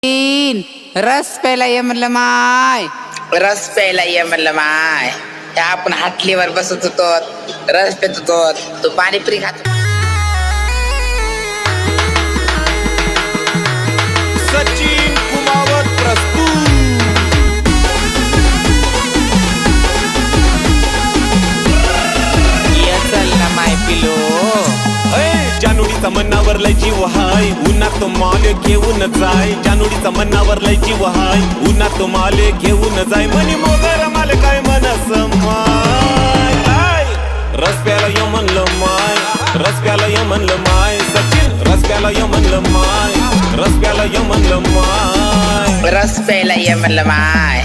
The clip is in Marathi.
तीन रस प्यायला ये म्हणलं माय. रस प्यायला ये म्हणलं माय. त्या आपण हाटलीवर बसत होतो, रस पेत होतो, तू पाणीपुरी खात. सचिन कुमावत प्रस्तुत. ये चल ना माय पिलो. जानोडीचा मनावर लय जीव हाय, उन्हात माल घेऊन जाय. जानोडीचा मनावर लय जीव हाय, उन्हात माल घेऊन जाय. मनी मोगर माल काय मनस माय. रस प्याला ये म्हणलं माय, रस प्याला ये म्हणलं माय. सचिन रस प्याला ये म्हणलं माय, रस प्याला ये म्हणलं माय. रस प्यायला ये म्हणलं माय.